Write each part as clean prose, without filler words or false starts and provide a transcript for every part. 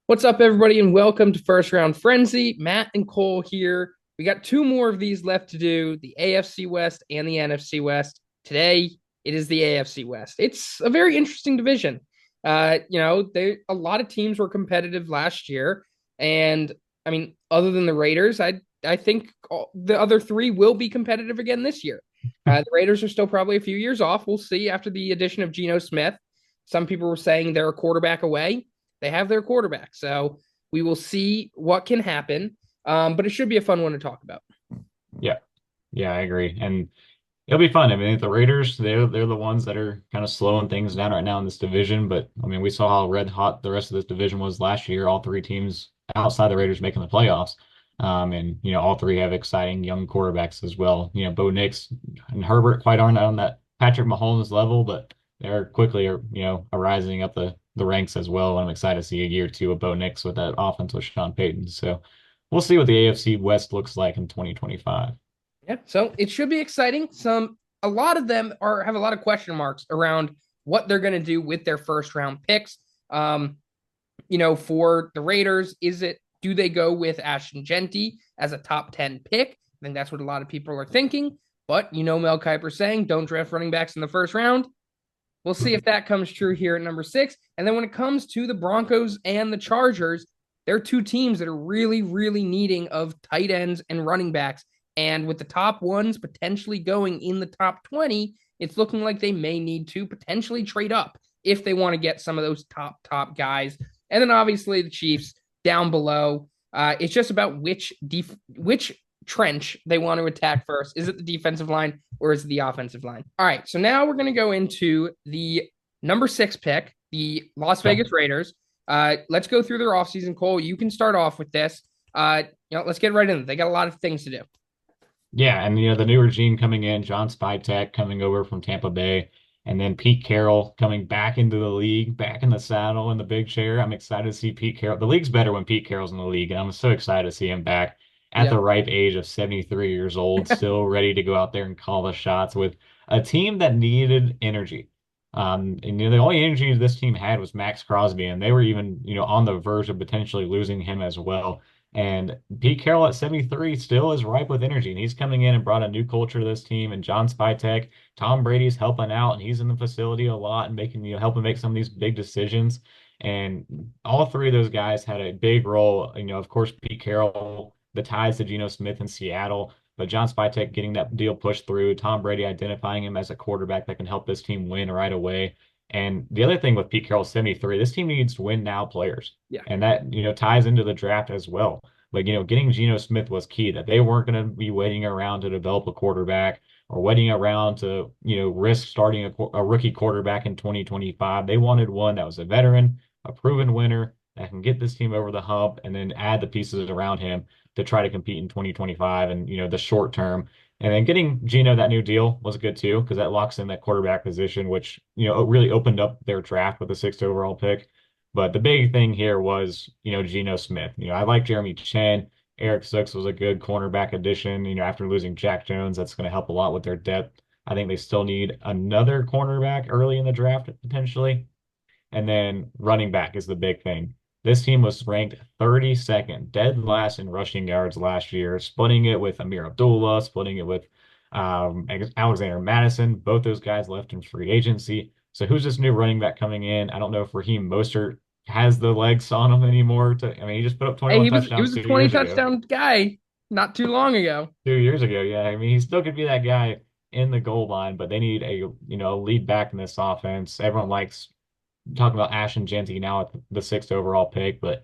What's up, everybody, and welcome to First Round Frenzy. Matt and Kole here. We got two more of these left to do, the AFC West and the NFC West. Today, it is the AFC West. It's a very interesting division. A lot of teams were competitive last year, and I mean, other than the Raiders, I think the other three will be competitive again this year. The Raiders are still probably a few years off. We'll see after the addition of Geno Smith. Some people were saying they're a quarterback away. They have their quarterback. So we will see what can happen. But it should be a fun one to talk about. Yeah, yeah, I agree, and it'll be fun. I mean, the Raiders, they're the ones that are kind of slowing things down right now in this division. But I mean, we saw how red hot the rest of this division was last year. All three teams outside the Raiders making the playoffs, and all three have exciting young quarterbacks as well. Bo Nix and Herbert quite aren't on that Patrick Mahomes level, but they're quickly rising up the ranks as well. And I'm excited to see a year or two of Bo Nix with that offense with Sean Payton. So we'll see what the AFC West looks like in 2025. Yeah, so it should be exciting. A lot of them have a lot of question marks around what they're going to do with their first round picks. For the Raiders, do they go with Ashton Genty as a top 10 pick? I think that's what a lot of people are thinking. But Mel Kiper saying don't draft running backs in the first round. We'll see if that comes true here at number 6. And then when it comes to the Broncos and the Chargers, they're two teams that are really, really needing of tight ends and running backs. And with the top ones potentially going in the top 20, it's looking like they may need to potentially trade up if they want to get some of those top guys. And then obviously the Chiefs down below. It's just about which trench they want to attack first. Is it the defensive line or is it the offensive line? All right, so now we're going to go into the number 6 pick, the Las Okay. Vegas Raiders. Let's go through their offseason. Cole, you can start off with this. Let's get right in. They got a lot of things to do. Yeah, and the new regime coming in, John Spytek coming over from Tampa Bay, and then Pete Carroll coming back into the league, back in the saddle in the big chair. I'm excited to see Pete Carroll. The league's better when Pete Carroll's in the league, and I'm so excited to see him back at the Yep. ripe age of 73 years old, still ready to go out there and call the shots with a team that needed energy. The only energy this team had was Max Crosby, and they were even, on the verge of potentially losing him as well. And Pete Carroll at 73 still is ripe with energy, and he's coming in and brought a new culture to this team. And John Spytek, Tom Brady's helping out, and he's in the facility a lot and making, helping make some of these big decisions. And all three of those guys had a big role. Of course, Pete Carroll, the ties to Geno Smith in Seattle, but John Spytek getting that deal pushed through, Tom Brady identifying him as a quarterback that can help this team win right away. And the other thing with Pete Carroll 73, this team needs win now players. Yeah. And that, ties into the draft as well. But, getting Geno Smith was key, that they weren't going to be waiting around to develop a quarterback or waiting around to, risk starting a rookie quarterback in 2025. They wanted one that was a veteran, a proven winner that can get this team over the hump and then add the pieces around him to try to compete in 2025 and, the short term. And then getting Geno that new deal was good too, because that locks in that quarterback position, which, really opened up their draft with the sixth overall pick. But the big thing here was, Geno Smith. I like Jeremy Chin. Eric Six was a good cornerback addition. After losing Jack Jones, that's going to help a lot with their depth. I think they still need another cornerback early in the draft, potentially. And then running back is the big thing. This team was ranked 32nd, dead last in rushing yards last year, splitting it with Amir Abdullah, splitting it with Alexander Madison. Both those guys left in free agency. So who's this new running back coming in? I don't know if Raheem Mostert has the legs on him anymore. I mean, he just put up Hey, 21 he was touchdowns a 2 20 years ago. touchdown guy not too long ago. 2 years ago, yeah. I mean, he still could be that guy in the goal line, but they need a lead back in this offense. Everyone likes talking about Ashton Jeanty now at the sixth overall pick, but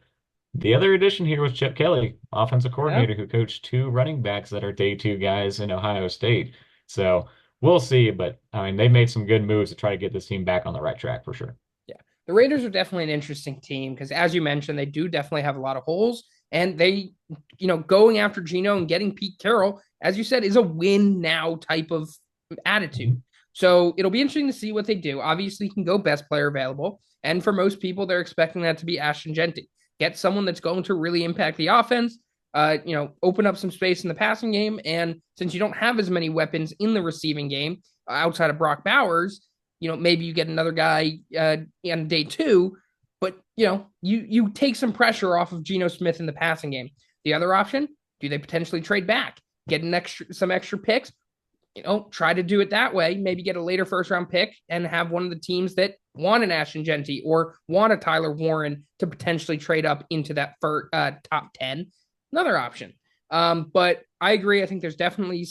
the other addition here was Chip Kelly, offensive Yeah. coordinator who coached two running backs that are day two guys in Ohio State. So we'll see, but I mean, they made some good moves to try to get this team back on the right track for sure. Yeah. The Raiders are definitely an interesting team because, as you mentioned, they do definitely have a lot of holes. And going after Geno and getting Pete Carroll, as you said, is a win now type of attitude. Mhm. So it'll be interesting to see what they do. Obviously, you can go best player available. And for most people, they're expecting that to be Ashton Jeanty. Get someone that's going to really impact the offense, open up some space in the passing game. And since you don't have as many weapons in the receiving game outside of Brock Bowers, maybe you get another guy on day 2. But you take some pressure off of Geno Smith in the passing game. The other option, do they potentially trade back, get some extra picks, try to do it that way, maybe get a later first round pick and have one of the teams that want an Ashton Genty or want a Tyler Warren to potentially trade up into that top 10. Another option. But I agree. I think there's definitely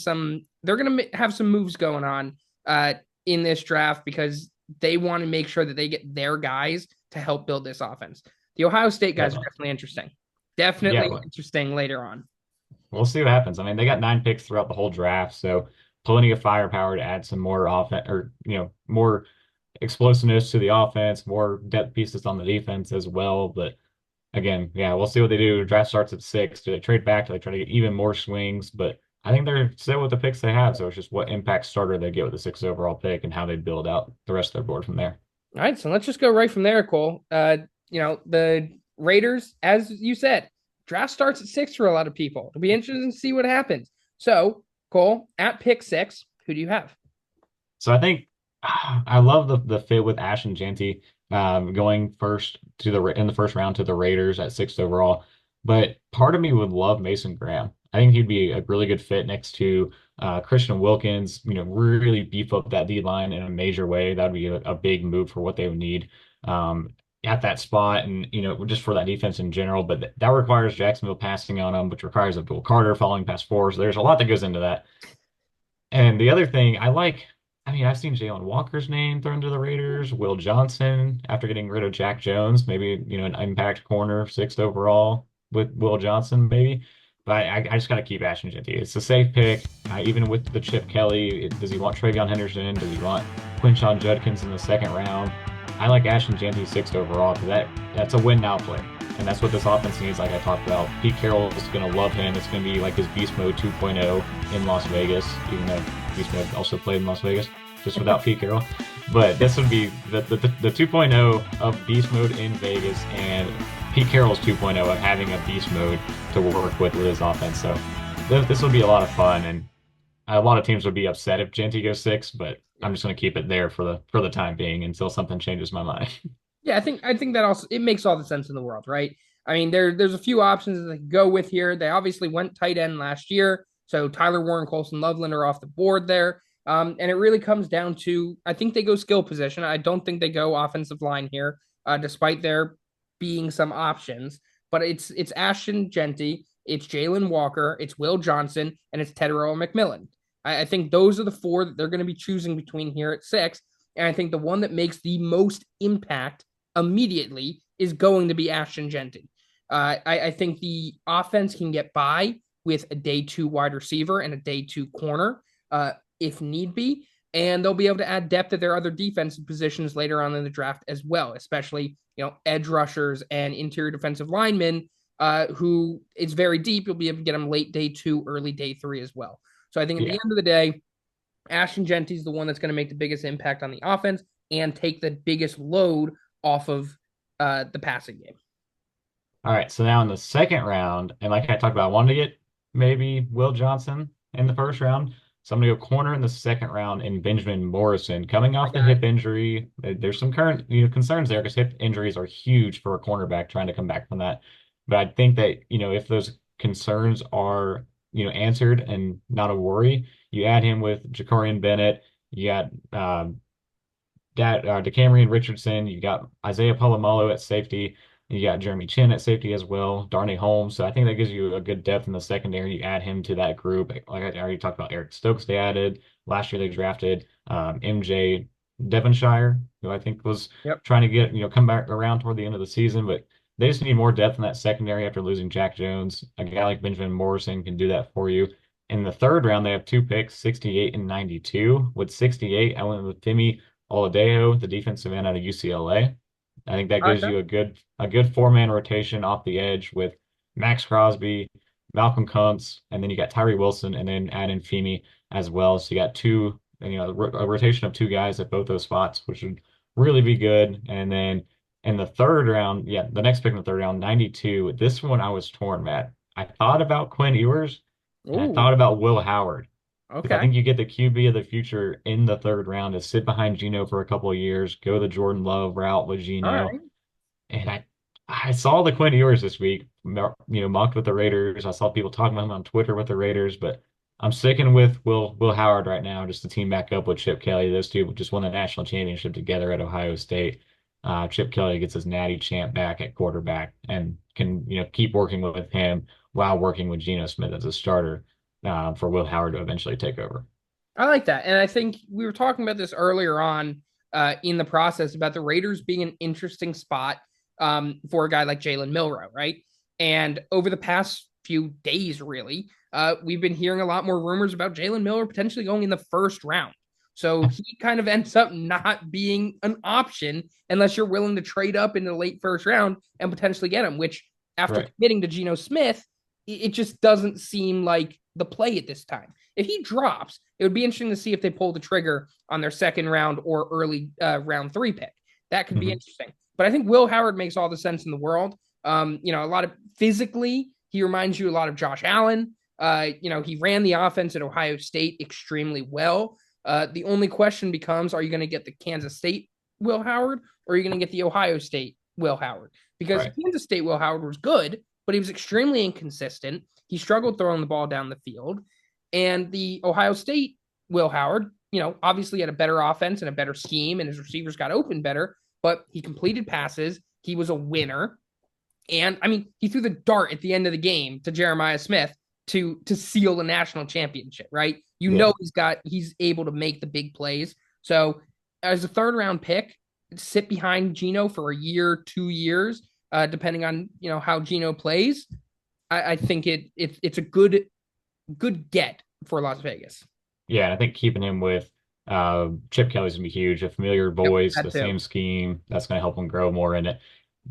they're going to have some moves going on in this draft because they want to make sure that they get their guys to help build this offense. The Ohio State guys are Definitely. definitely interesting. Yeah, Definitely but interesting later on. we'll see what happens. I mean, they got 9 picks throughout the whole draft, so plenty of firepower to add some more offense or more explosiveness to the offense, more depth pieces on the defense as well. But again, yeah, we'll see what they do. Draft starts at 6. Do they trade back? Do they try to get even more swings? But I think they're set with the picks they have. So it's just what impact starter they get with the 6th overall pick and how they build out the rest of their board from there. All right, so let's just go right from there, Cole. The Raiders, as you said, draft starts at 6 for a lot of people. It'll be interesting to see what happens. So, Cole, at pick 6, who do you have? So I think I love the fit with Ashton Genty going first to the in the first round to the Raiders at 6th overall. But part of me would love Mason Graham. I think he'd be a really good fit next to Christian Wilkins. Really beef up that D line in a major way. That'd be a big move for what they would need at that spot, and just for that defense in general. But that requires Jacksonville passing on them, which requires Abdul Carter falling past 4. So there's a lot that goes into that. And the other thing I mean, I've seen Jalen Walker's name thrown to the Raiders, Will Johnson after getting rid of Jack Jones, maybe, an impact corner, 6th overall with Will Johnson, maybe. But I just got to keep Ashton Genty. It's a safe pick, even with the Chip Kelly. Does he want Travion Henderson? Does he want Quinshon Judkins in the 2nd round? I like Ashton Genty 6th overall because that's a win now play. And that's what this offense needs, like I talked about. Pete Carroll is going to love him. It's going to be like his Beast Mode 2.0 in Las Vegas, even though Beast Mode also played in Las Vegas, just without Pete Carroll. But this would be the 2.0 of Beast Mode in Vegas and Pete Carroll's 2.0 of having a Beast Mode to work with his offense. So this would be a lot of fun. And a lot of teams would be upset if Genty goes 6, but I'm just going to keep it there for the time being until something changes my mind. Yeah, I think that also it makes all the sense in the world, right? I mean, there's a few options that they could go with here. They obviously went tight end last year, so Tyler Warren, Colson Loveland are off the board there. And it really comes down to I think they go skill position. I don't think they go offensive line here, despite there being some options. But it's Ashton Genty, it's Jalen Walker, it's Will Johnson, and it's Tedero McMillan. I think those are the 4 that they're going to be choosing between here at 6. And I think the one that makes the most impact immediately is going to be Ashton Genty. I think the offense can get by with a day 2 wide receiver and a day 2 corner if need be. And they'll be able to add depth at their other defensive positions later on in the draft as well, especially, edge rushers and interior defensive linemen who it's very deep. You'll be able to get them late day 2, early day 3 as well. So I think at the Yeah. end of the day, Ashton Genty is the one that's going to make the biggest impact on the offense and take the biggest load off of the passing game. All right, so now in the 2nd round, and like I talked about, I wanted to get maybe Will Johnson in the 1st round. So I'm going to go corner in the 2nd round in Benjamin Morrison. Coming My off the guy. hip injury, there's some current concerns there because hip injuries are huge for a cornerback trying to come back from that. But I think that, if those concerns are, answered and not a worry, you add him with Jacorian Bennett, you got DeCamerion Richardson, you got Isaiah Polamalu at safety. You got Jeremy Chin at safety as well, Darnay Holmes. So I think that gives you a good depth in the secondary. You add him to that group. Like I already talked about, Eric Stokes they added. Last year they drafted MJ Devonshire, who I think was Yep. trying to come back around toward the end of the season. But they just need more depth in that secondary after losing Jack Jones. A guy like Benjamin Morrison can do that for you. In the 3rd round, they have 2 picks, 68 and 92. With 68, I went with Timmy Oladejo, the defensive end out of UCLA. I think that gives Okay. you a good 4-man rotation off the edge with Max Crosby, Malcolm Kuntz, and then you got Tyree Wilson, and then add in Femi as well. So you got a rotation of 2 guys at both those spots, which would really be good. And then in the 3rd round, yeah, the next pick in the 3rd round, 92. This one I was torn, Matt. I thought about Quinn Ewers and I Ooh. thought about Will Howard because I Okay. think you get the QB of the future in the 3rd round to sit behind Geno for a couple of years, go the Jordan Love route with All Geno. right. And I saw the Quinn Ewers this week, mocked with the Raiders. I saw people talking about him on Twitter with the Raiders, but I'm sticking with Will Howard right now, just to team back up with Chip Kelly. Those two just won the national championship together at Ohio State. Chip Kelly gets his natty champ back at quarterback and can keep working with him while working with Geno Smith as a starter for Will Howard to eventually take over. I like that. And I think we were talking about this earlier on in the process about the Raiders being an interesting spot for a guy like Jalen Milroe, right? And over the past few days, really, we've been hearing a lot more rumors about Jalen Milroe potentially going in the first round. So he kind of ends up not being an option unless you're willing to trade up in the late first round and potentially get him, which after Right. committing to Geno Smith, it just doesn't seem like the play at this time. If he drops, it would be interesting to see if they pull the trigger on their second round or early round 3 pick. That could be Hmm. interesting. But I think Will Howard makes all the sense in the world. A lot of physically, he reminds you a lot of Josh Allen. He ran the offense at Ohio State extremely well. The only question becomes, are you going to get the Kansas State Will Howard or are you going to get the Ohio State Will Howard? Because Right. Kansas State Will Howard was good, but he was extremely inconsistent. He struggled throwing the ball down the field. And the Ohio State Will Howard, obviously had a better offense and a better scheme, and his receivers got open better, but he completed passes. He was a winner. And I mean, he threw the dart at the end of the game to Jeremiah Smith to seal the national championship, right? Yeah. He's able to make the big plays. So as a third round pick, sit behind Geno for a year, 2 years, depending on how Geno plays. I think it's a good get for Las Vegas. Yeah, and I think keeping him with Chip Kelly's gonna be huge. A familiar Yep, voice, that the too. same scheme, that's gonna help him grow more in it.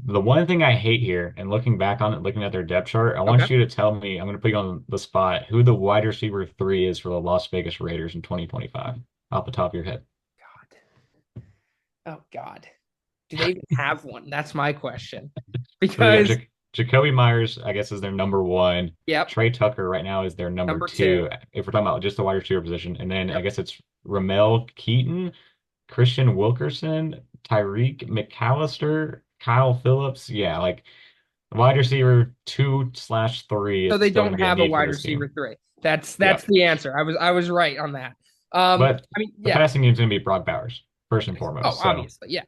The one thing I hate here, and looking back on it, looking at their depth chart, I Okay. want you to tell me, I'm gonna put you on the spot, who the wide receiver three is for the Las Vegas Raiders in 2025, off the top of your head. Oh God. Do they even have one? That's my question. So they got Because Jacoby Myers, I guess, is their number one. yep, Trey Tucker right now is their number number two. two, if we're talking about just the wide receiver position. And then I Yep. guess it's Ramel Keaton, Christian Wilkerson, Tyreek McAllister, Kyle Phillips. Yeah, like wide receiver 2/3 So is they still going don't to be a have a need for wide this receiver team. three. That's Yep. the answer. I was right on that. But I mean, the yeah. passing game is going to be Brock Bowers, first and Oh, foremost. So obviously, yeah.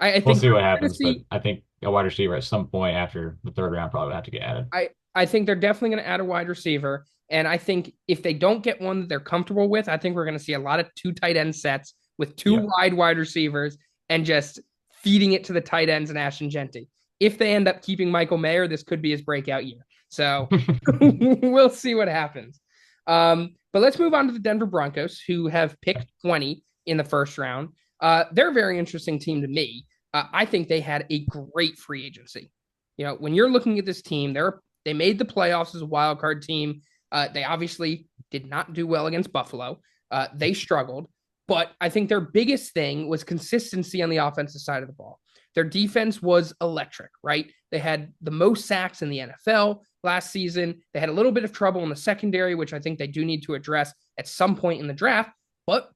I we'll think see what we're gonna happens. But see. I think a wide receiver at some point after the third round probably will have to get added. I think they're definitely going to add a wide receiver, and I think if they don't get one that they're comfortable with, I think we're going to see a lot of two tight end sets with two Yep. wide receivers and just feeding it to the tight ends and Ashton Genty. If they end up keeping Michael Mayer, this could be his breakout year. So we'll see what happens. But let's move on to the Denver Broncos, who have picked 20 in the first round. They're a very interesting team to me. I think they had a great free agency. When you're looking at this team, they made the playoffs as a wild card team. They obviously did not do well against Buffalo. They struggled, but I think their biggest thing was consistency on the offensive side of the ball. Their defense was electric, right? They had the most sacks in the NFL last season. They had a little bit of trouble in the secondary, which I think they do need to address at some point in the draft. But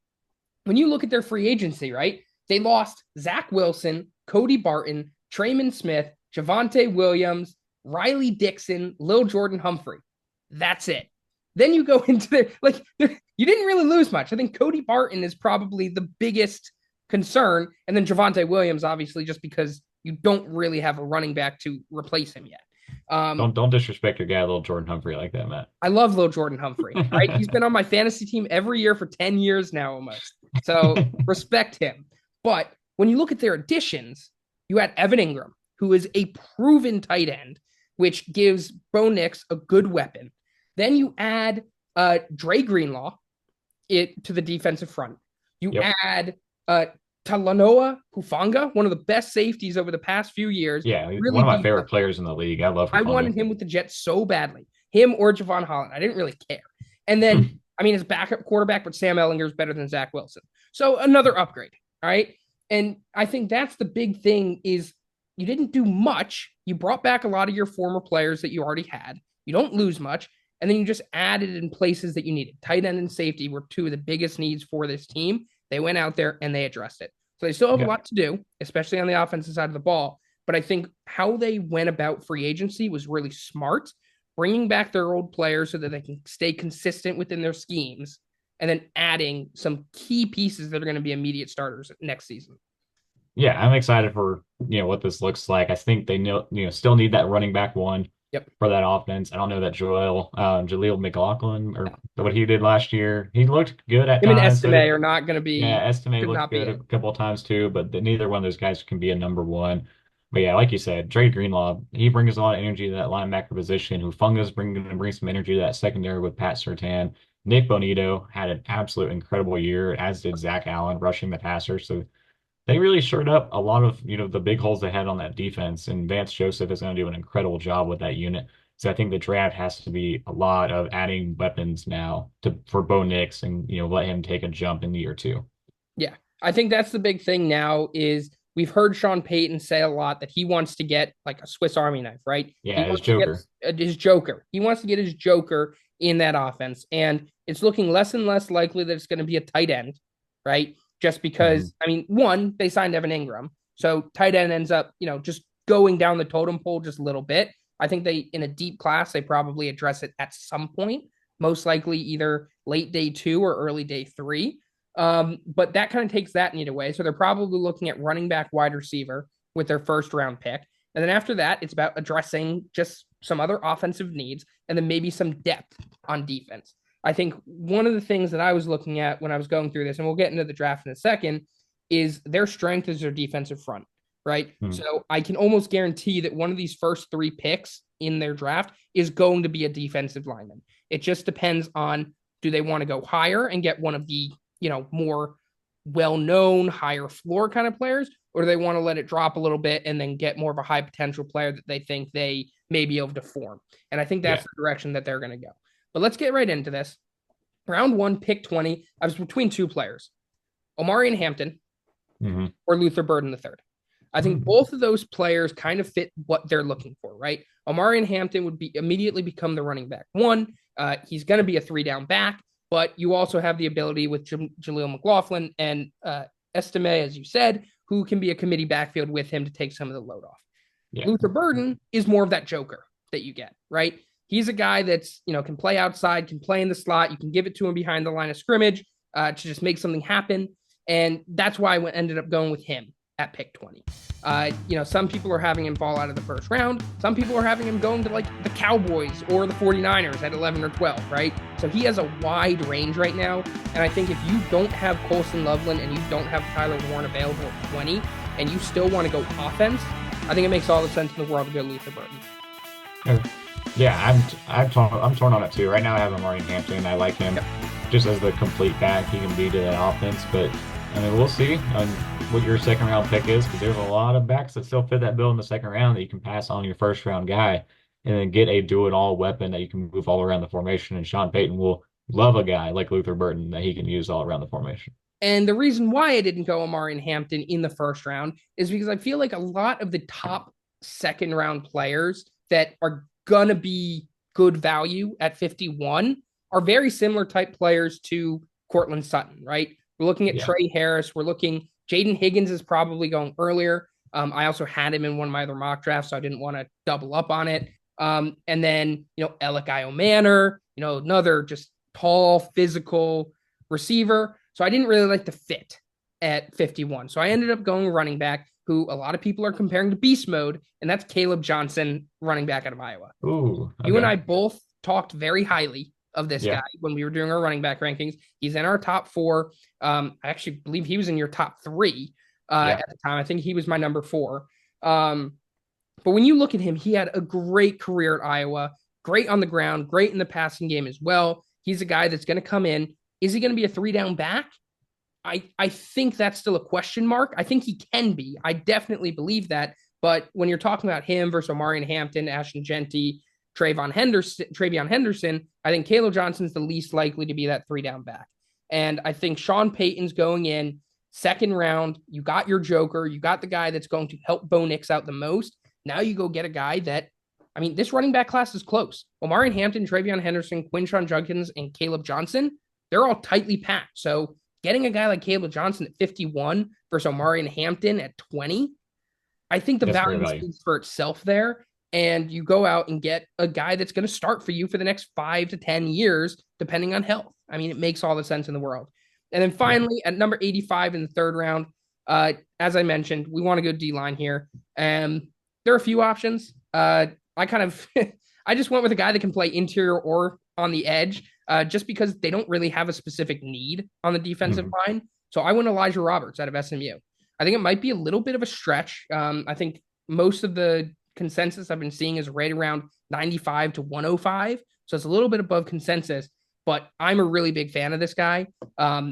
when you look at their free agency, right, they lost Zach Wilson, Cody Barton, Trayman Smith, Javonte Williams, Riley Dixon, Lil Jordan Humphrey. That's it. Then you go into you didn't really lose much. I think Cody Barton is probably the biggest concern. And then Javonte Williams, obviously, just because you don't really have a running back to replace him yet. Don't disrespect your guy, little Jordan Humphrey, like that, Matt. I love Lil Jordan Humphrey, right? He's been on my fantasy team every year for 10 years now almost. So respect him. But when you look at their additions, you had Evan Ingram, who is a proven tight end, which gives Bo Nix a good weapon. Then you add Dre Greenlaw to the defensive front. You Yep. add Talanoa Hufanga, one of the best safeties over the past few years. Yeah, he's Really one of my beefed favorite up. players in the league. I love I wanted Hufanga. him with the Jets so badly. Him or Javon Holland. I didn't really care. And then, I mean, his backup quarterback, but Sam Ellinger is better than Zach Wilson. So another upgrade. All right. And I think that's the big thing is you didn't do much. You brought back a lot of your former players that you already had. You don't lose much. And then you just added in places that you needed. Tight end and safety were two of the biggest needs for this team. They went out there and they addressed it. So they still have a Yeah. lot to do, especially on the offensive side of the ball. but I think how they went about free agency was really smart, bringing back their old players so that they can stay consistent within their schemes, and then adding some key pieces that are going to be immediate starters next season. Yeah, I'm excited for what this looks like. I think they still need that running back one Yep. for that offense. I don't know that Jaleel McLaughlin or what he did last year. He looked good at Him and times. So Estime did are not going to Yeah, be, Estime should looked not be good a it. couple of times too, but neither one of those guys can be a number one. But yeah, like you said, Dre Greenlaw, he brings a lot of energy to that linebacker position. Hufunga's bring some energy to that secondary with Pat Surtain. Nick Bonito had an absolute incredible year, as did Zach Allen rushing the passer. So they really shored up a lot of the big holes they had on that defense. And Vance Joseph is going to do an incredible job with that unit. So I think the draft has to be a lot of adding weapons now for Bo Nix and let him take a jump in year two. Yeah. I think that's the big thing now is we've heard Sean Payton say a lot that he wants to get like a Swiss Army knife, right? He Yeah, as wants to get Joker. his Joker. He wants to get his Joker in that offense. And it's looking less and less likely that it's going to be a tight end, right? Just Hmm. because, I mean, one, they signed Evan Ingram. So tight end ends up, just going down the totem pole just a little bit. I think in a deep class, they probably address it at some point, most likely either late day 2 or early day 3. But that kind of takes that need away. So they're probably looking at running back, wide receiver with their first round pick. And then after that, it's about addressing just some other offensive needs and then maybe some depth on defense. I think one of the things that I was looking at when I was going through this, and we'll get into the draft in a second, is their strength is their defensive front, right? Hmm. So I can almost guarantee that one of these first 3 picks in their draft is going to be a defensive lineman. It just depends on, do they want to go higher and get one of the more well-known, higher floor kind of players, or do they want to let it drop a little bit and then get more of a high potential player that they think they may be able to form? And I think that's Yeah. the direction that they're going to go. But let's get right into this. Round 1, pick 20. I was between 2 players, Omarion Hampton Hmm. or Luther Burden III. I think both of those players kind of fit what they're looking for, right? Omarion Hampton would immediately become the running back one. He's going to be a 3-down back, but you also have the ability with Jaleel McLaughlin and Estime, as you said, who can be a committee backfield with him to take some of the load off. Yeah. Luther Burden is more of that joker that you get, right? He's a guy that's, can play outside, can play in the slot. You can give it to him behind the line of scrimmage to just make something happen. And that's why I ended up going with him at pick 20. Some people are having him fall out of the first round. Some people are having him going to like the Cowboys or the 49ers at 11 or 12, right? So he has a wide range right now. And I think if you don't have Colson Loveland and you don't have Tyler Warren available at 20 and you still want to go offense, I think it makes all the sense in the world to go Luther Burden. Yeah, I'm torn on it too. Right now I have Omarion Hampton. I like him just as the complete back he can be to that offense. But I mean, we'll see on what your second round pick is, because there's a lot of backs that still fit that bill in the second round that you can pass on your first round guy and then get a do it all weapon that you can move all around the formation. And Sean Payton will love a guy like Luther Burton that he can use all around the formation. And the reason why I didn't go Omarion Hampton in the first round is because I feel like a lot of the top second round players that are going to be good value at 51 are very similar type players to Cortland Sutton, right? We're looking at Yeah. Trey Harris. We're looking, Jaden Higgins is probably going earlier. I also had him in one of my other mock drafts, so I didn't want to double up on it. And then, Alec Manor, another just tall, physical receiver. So I didn't really like the fit at 51. So I ended up going running back, who a lot of people are comparing to beast mode, and that's Caleb Johnson, running back out of Iowa. Ooh, You and okay. I both talked very highly of this Yeah. guy when we were doing our running back rankings. He's in our top 4. I actually believe he was in your top 3 Yeah. at the time. I think he was my number 4. But when you look at him, he had a great career at Iowa, great on the ground, great in the passing game as well. He's a guy that's going to come in. Is he going to be a 3-down back? I think that's still a question mark. I think he can be. I definitely believe that. But when you're talking about him versus Omarion Hampton, Ashton Jeanty, TreVeyon Henderson, I think Caleb Johnson's the least likely to be that 3-down back. And I think Sean Payton's going in second round. You got your joker. You got the guy that's going to help Bo Nix out the most. Now you go get a guy that, I mean, this running back class is close. Omarion Hampton, TreVeyon Henderson, Quinshon Judkins, and Caleb Johnson, they're all tightly packed. So getting a guy like Caleb Johnson at 51 versus Omarion Hampton at 20, I think the That's great value value. speaks for itself there. And you go out and get a guy that's going to start for you for the next 5 to 10 years, depending on health. I mean, it makes all the sense in the world. And then Yeah. finally, at number 85 in the third round, as I mentioned, we want to go D line here. And there are a few options. I kind of, I just went with a guy that can play interior or on the edge, just because they don't really have a specific need on the defensive Mhm. line. So I went Elijah Roberts out of SMU. I think it might be a little bit of a stretch. I think most of the consensus I've been seeing is right around 95 to 105. So it's a little bit above consensus, but I'm a really big fan of this guy.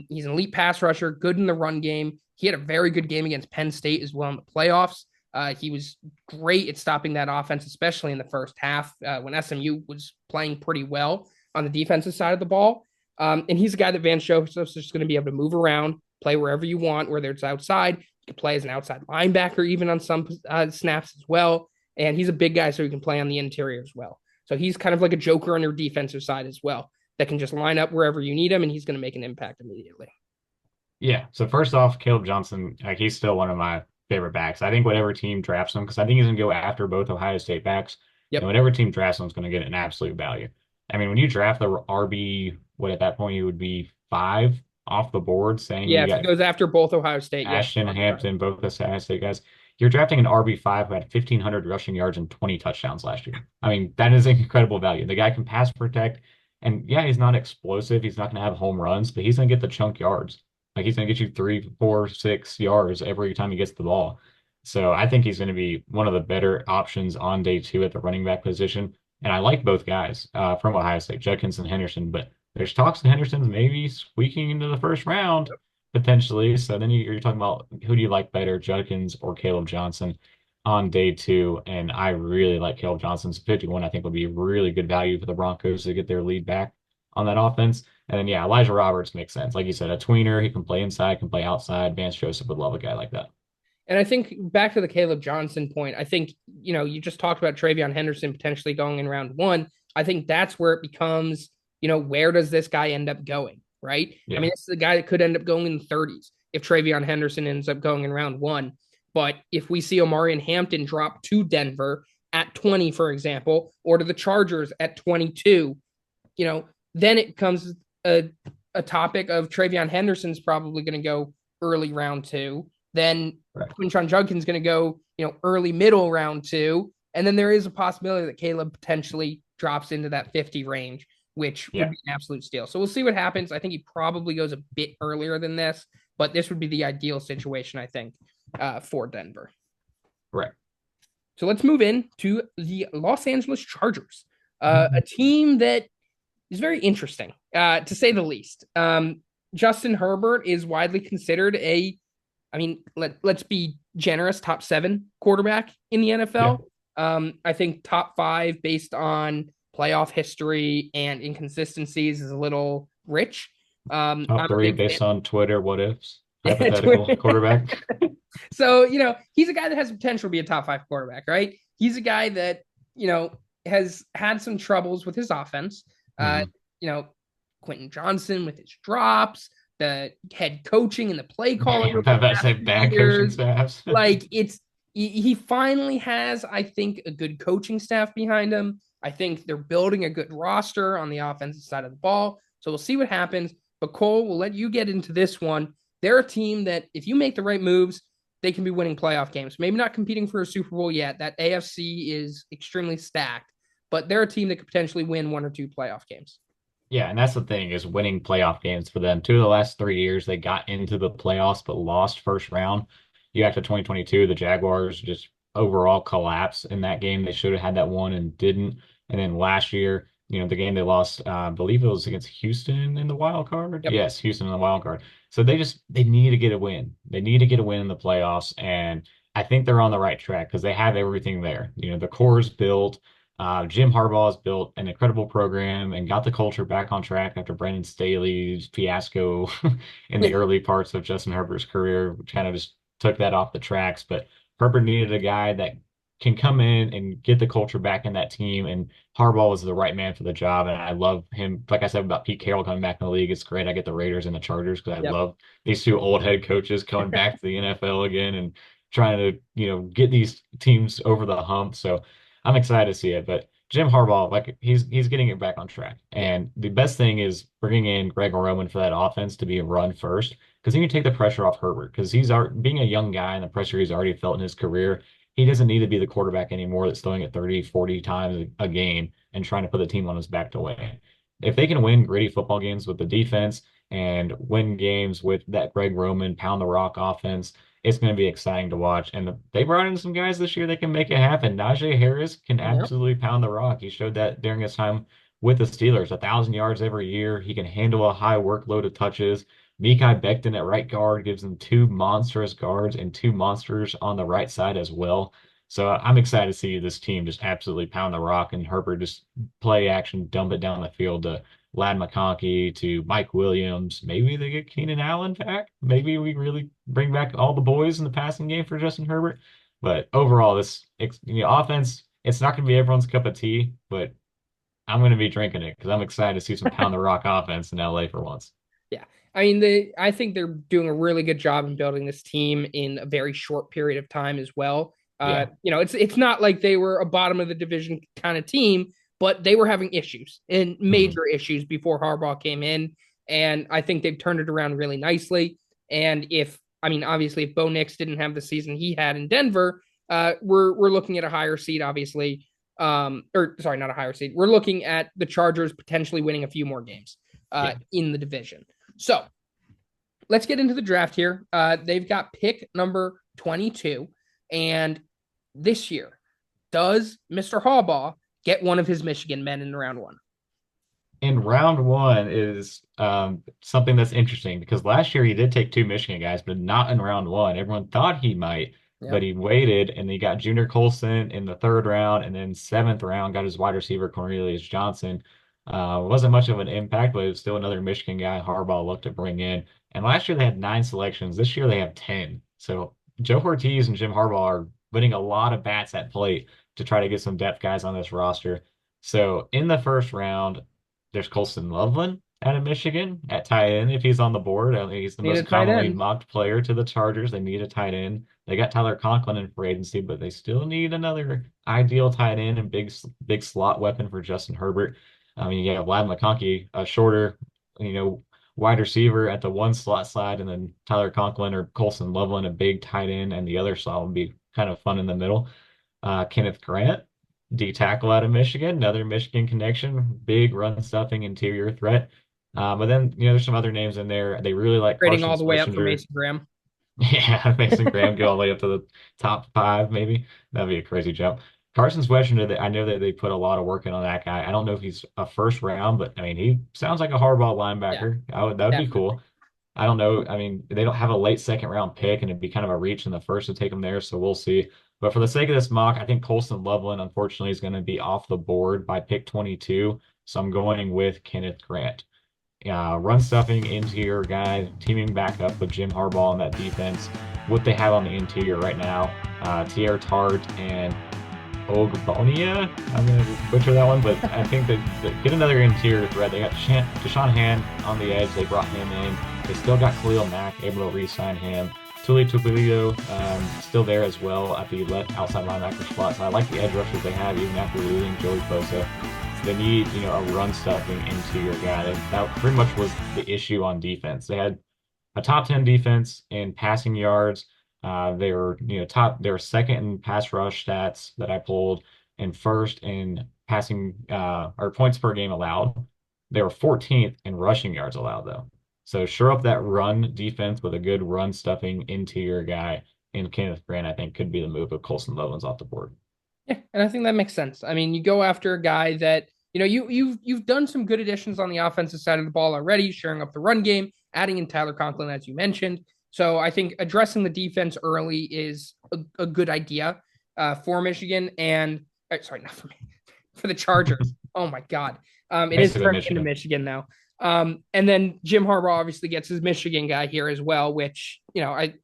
He's an elite pass rusher, good in the run game. He had a very good game against Penn State as well in the playoffs. He was great at stopping that offense, especially in the first half when SMU was playing pretty well on the defensive side of the ball. And he's a guy that Van Joseph's just going to be able to move around, play wherever you want, whether it's outside. He can play as an outside linebacker, even on some snaps as well. And he's a big guy, so he can play on the interior as well. So he's kind of like a joker on your defensive side as well that can just line up wherever you need him, and he's going to make an impact immediately. Yeah. So first off, Caleb Johnson, like he's still one of my favorite backs. I think whatever team drafts him, because I think he's gonna go after both Ohio State backs, and Yep. whatever team drafts him is gonna get an absolute value. I mean, when you draft the RB, what at that point you would be five off the board, saying Yeah, you if he got goes after both Ohio State, yeah. Ashton and Hampton, both the Ohio State guys. You're drafting an RB5 who had 1,500 rushing yards and 20 touchdowns last year. I mean, that is incredible value. The guy can pass protect, and yeah, he's not explosive. He's not going to have home runs, but he's going to get the chunk yards. Like he's going to get you 3, 4, 6 yards every time he gets the ball. So I think he's going to be one of the better options on day two at the running back position. And I like both guys from Ohio State, Judkins and Henderson, but there's talks of Henderson's maybe squeaking into the first round potentially. So then you're talking about who do you like better, Judkins or Caleb Johnson on day two? And I really like Caleb Johnson's 51. I think would be really good value for the Broncos to get their lead back on that offense. And then yeah, Elijah Roberts makes sense. Like you said, a tweener. He can play inside, can play outside. Vance Joseph would love a guy like that. And I think back to the Caleb Johnson point, I think, you just talked about Travion Henderson potentially going in round one. I think that's where it becomes, where does this guy end up going? Right. I Yeah. mean, this is the guy that could end up going in the 30s if Travion Henderson ends up going in round one. But if we see Omari and Hampton drop to Denver at 20, for example, or to the Chargers at 22, then it becomes a topic of Travion Henderson's probably going to go early round two. Then Right. Quinshon Judkins going to go, early middle round two. And then there is a possibility that Caleb potentially drops into that 50 range, which would Yeah. be an absolute steal. So we'll see what happens. I think he probably goes a bit earlier than this, but this would be the ideal situation, I think, for Denver. Right. So let's move in to the Los Angeles Chargers, a team that is very interesting, to say the least. Justin Herbert is widely considered let's be generous, top 7 quarterback in the Yeah. NFL. I think top 5 based on playoff history and inconsistencies is a little rich. Top I'm a three big based on Twitter. What ifs? fan. Hypothetical quarterback. So, he's a guy that has potential to be a top 5 quarterback, right? He's a guy that, has had some troubles with his offense. Mhm. You know, Quentin Johnson with his drops, the head coaching and the play calling over Have the that past say few bad coaching years. staffs. Like he finally has, I think, a good coaching staff behind him. I think they're building a good roster on the offensive side of the ball. So we'll see what happens. But Kole, we'll let you get into this one. They're a team that if you make the right moves, they can be winning playoff games. Maybe not competing for a Super Bowl yet. That AFC is extremely stacked, but they're a team that could potentially win 1 or 2 playoff games. Yeah, and that's the thing is winning playoff games for them. 2 of the last 3 years, they got into the playoffs but lost first round. You got to 2022, the Jaguars just overall collapse in that game. They should have had that one and didn't. And then last year, the game they lost, I believe it was against Houston in the wild card. Yep. Yes, Houston in the wild card. So they need to get a win. They need to get a win in the playoffs, and I think they're on the right track because they have everything there. The core is built. Jim Harbaugh has built an incredible program and got the culture back on track after Brandon Staley's fiasco in the early parts of Justin Herbert's career, which kind of just took that off the tracks. But Herbert needed a guy that can come in and get the culture back in that team. And Harbaugh was the right man for the job. And I love him. Like I said about Pete Carroll coming back in the league, it's great. I get the Raiders and the Chargers because I Yep. love these two old head coaches coming back to the NFL again. And trying to, get these teams over the hump. So I'm excited to see it. But Jim Harbaugh, like he's getting it back on track. Yeah. And the best thing is bringing in Greg Roman for that offense to be run first, because then you take the pressure off Herbert, because being a young guy and the pressure he's already felt in his career. He doesn't need to be the quarterback anymore that's throwing it 30, 40 times a game and trying to put the team on his back to win. If they can win gritty football games with the defense and win games with that Greg Roman pound the rock offense, it's going to be exciting to watch. And they brought in some guys this year that can make it happen. Najee Harris can Yep. absolutely pound the rock. He showed that during his time with the Steelers, 1,000 yards every year. He can handle a high workload of touches. Mekhi Becton at right guard gives them two monstrous guards and two monsters on the right side as well. So I'm excited to see this team just absolutely pound the rock and Herbert just play action, dump it down the field to Lad McConkey to Mike Williams. Maybe they get Keenan Allen back. Maybe we really bring back all the boys in the passing game for Justin Herbert. But overall, offense, it's not going to be everyone's cup of tea, but I'm going to be drinking it because I'm excited to see some pound the rock offense in LA for once. Yeah. I mean, I think they're doing a really good job in building this team in a very short period of time as well. Yeah. It's not like they were a bottom of the division kind of team, but they were having issues and Mhm. major issues before Harbaugh came in. And I think they've turned it around really nicely. And obviously, if Bo Nix didn't have the season he had in Denver, we're looking at a higher seed, obviously. Or sorry, not a higher seed. We're looking at the Chargers potentially winning a few more games Yeah. in the division. So let's get into the draft here. They've got pick number 22. And this year, does Mr. Harbaugh get one of his Michigan men in round one? In round one is something that's interesting because last year he did take two Michigan guys, but not in round one. Everyone thought he might, but Yep. he waited and he got Junior Colson in the third round, and then seventh round got his wide receiver Cornelius Johnson. Wasn't much of an impact, but it was still another Michigan guy Harbaugh looked to bring in. And last year they had 9 selections. This year they have 10. So Joe Ortiz and Jim Harbaugh are putting a lot of bats at plate to try to get some depth guys on this roster. So in the first round, there's Colston Loveland out of Michigan at tight end if he's on the board. I think he's the Need a most tight commonly end. mocked player to the Chargers. They need a tight end. They got Tyler Conklin in free agency, but they still need another ideal tight end and big slot weapon for Justin Herbert. I mean, you have Vlad McConkey, a shorter, you know, wide receiver at the one slot side, and then Tyler Conklin or Colson Loveland, a big tight end, and the other slot would be kind of fun in the middle. Kenneth Grant, D tackle out of Michigan, another Michigan connection, big run stuffing interior threat. But then, there's some other names in there. They really like Trading Carson all the way up for Switzinger. Mason Graham. Yeah, Mason Graham go all the way up to the top five, maybe. That'd be a crazy jump. Carson Switzinger, I know that they put a lot of work in on that guy. I don't know if he's a first round, but I mean, he sounds like a hardball Yeah, linebacker. That would be definitely. cool. I don't know. I mean, they don't have a late second round pick, and it'd be kind of a reach in the first to take him there. So we'll see. But for the sake of this mock, I think Colston Loveland, unfortunately, is going to be off the board by pick 22. So I'm going with Kenneth Grant. Run stuffing interior guy, teaming back up with Jim Harbaugh on that defense. What they have on the interior right now, Tierre Tart and Ogbonia. I'm going to butcher that one, but I think that get another interior threat. They got Deshaun Hand on the edge. They brought him in. They still got Khalil Mack, able to re-sign him. Tuli Tupulido still there as well at the left outside linebacker spot. So I like the edge rushers they have even after losing Joey Bosa. So they need, a run stuffing interior guy. That pretty much was the issue on defense. They had a top 10 defense in passing yards. They were, they were second in pass rush stats that I pulled and first in passing or points per game allowed. They were 14th in rushing yards allowed, though. So shore up that run defense with a good run stuffing interior guy in Kenneth Grant, I think could be the move if Colson Loveland's off the board. Yeah, and I think that makes sense. I mean, you go after a guy that you've done some good additions on the offensive side of the ball already, sharing up the run game, adding in Tyler Conklin as you mentioned. So I think addressing the defense early is a good idea for Michigan and sorry, not for me, for the Chargers. Oh my God, it is Basically, turning into Michigan. Michigan now. And then Jim Harbaugh obviously gets his Michigan guy here as well, which I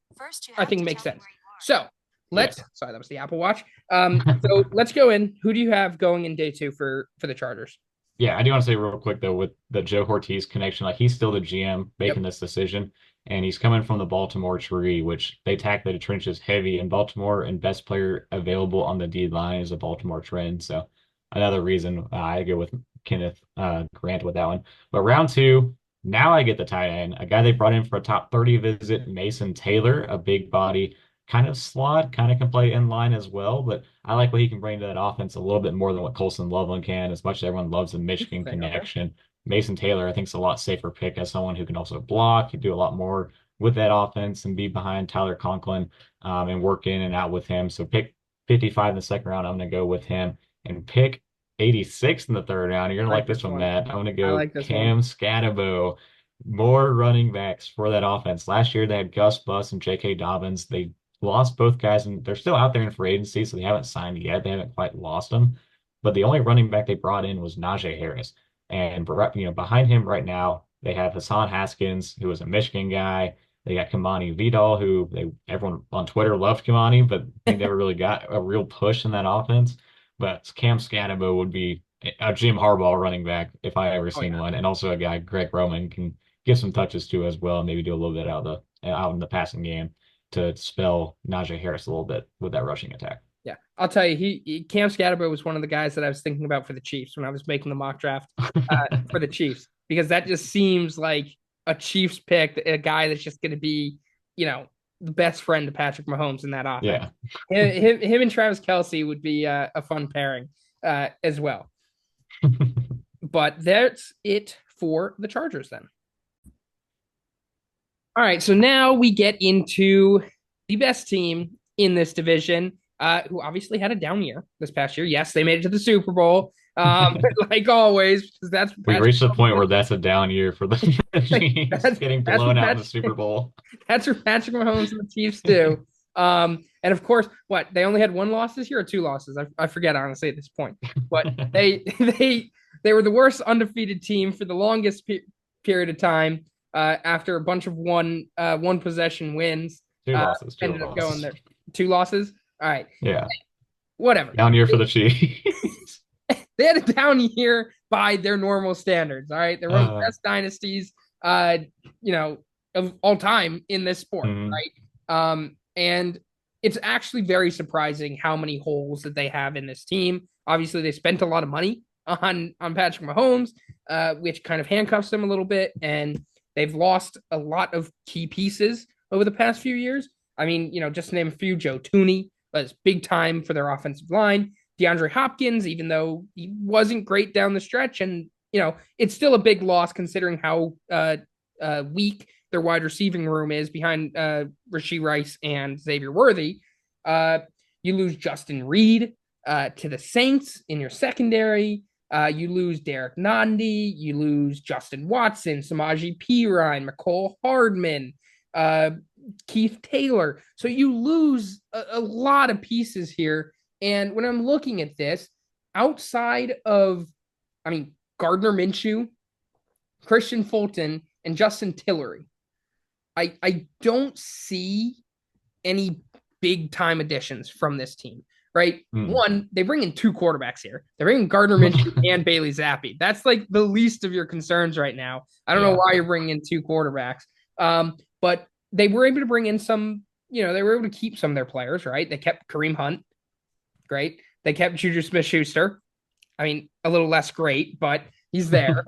think makes sense. So Yeah. sorry, that was the Apple Watch. So let's go in. Who do you have going in day two for the Chargers? Yeah, I do want to say real quick though, with the Joe Ortiz connection, like he's still the GM Yep. making this decision. and he's coming from the Baltimore tree, which they tack the trenches heavy in Baltimore, and best player available on the D line is a Baltimore trend. So another reason I go with Kenneth Grant with that one. But round two, now I get the tight end, a guy they brought in for a top 30 visit, Mason Taylor, a big body, kind of slot, kind of can play in line as well. But I like what he can bring to that offense a little bit more than what Colson Loveland can, as much as everyone loves the Michigan Interesting. Okay. connection. Mason Taylor, I think, is a lot safer pick as someone who can also block, do a lot more with that offense and be behind Tyler Conklin and work in and out with him. So pick 55 in the second round. I'm going to go with him and pick 86 in the third round. You're going I to like like this this one, one. Matt. I'm going to I go like this one. Cam Scatabo. More running backs for that offense. Last year they had Gus Bus and J.K. Dobbins. They lost both guys, and they're still out there in free agency, so they haven't signed yet. They haven't quite lost them. But the only running back they brought in was Najee Harris. And behind him right now, they have Hassan Haskins, who is a Michigan guy. They got Kamani Vidal, who everyone on Twitter loved Kamani, but they never really got a real push in that offense. But Cam Scannabo would be a Jim Harbaugh running back if I ever Oh seen yeah. one, and also a guy Greg Roman can give some touches to as well, and maybe do a little bit out in the passing game to spell Najee Harris a little bit with that rushing attack. Yeah, I'll tell you, Cam Scatterbo was one of the guys that I was thinking about for the Chiefs when I was making the mock draft for the Chiefs, because that just seems like a Chiefs pick, a guy that's just going to be, the best friend to Patrick Mahomes in that offense. Yeah. Him and Travis Kelce would be a fun pairing as well. But that's it for the Chargers then. All right, so now we get into the best team in this division, who obviously had a down year this past year. Yes, they made it to the Super Bowl, like always, because that's what We Patrick reached the point where Mahomes. that's a down year for the Chiefs getting That's blown what out in the Patrick, Super Bowl. that's what Patrick Mahomes and the Chiefs do. And of course, what they only had one loss this year or two losses. I forget honestly at this point, but they were the worst undefeated team for the longest period of time. After a bunch of one possession wins, Two losses, two ended up going losses. there. Two losses. All right, Yeah. whatever. Down year for the Chiefs. They had a down year by their normal standards. All right, they're one of the best dynasties, uh, of all time in this sport. mhm. Right, and it's actually very surprising how many holes that they have in this team. Obviously, they spent a lot of money on Patrick Mahomes, which kind of handcuffs them a little bit, and they've lost a lot of key pieces over the past few years. I mean, just to name a few, Joe Tooney was big time for their offensive line. DeAndre Hopkins, even though he wasn't great down the stretch, and it's still a big loss considering how weak their wide receiving room is behind Rashee Rice and Xavier Worthy. You lose Justin Reed to the Saints in your secondary. You lose Derek Nandi. You lose Justin Watson, Samaje Perine, McCole Hardman, Keith Taylor. So you lose a lot of pieces here. And when I'm looking at this, outside of, Gardner Minshew, Christian Fulton, and Justin Tillery, I don't see any big time additions from this team, right? Mm. One, they bring in two quarterbacks here. They bring in Gardner Minshew and Bailey Zappi. That's like the least of your concerns right now. I don't know Yeah. why you're bringing in two quarterbacks, but they were able to bring in some. They were able to keep some of their players, right? They kept Kareem Hunt, great. They kept Juju Smith-Schuster. A little less great, but he's there.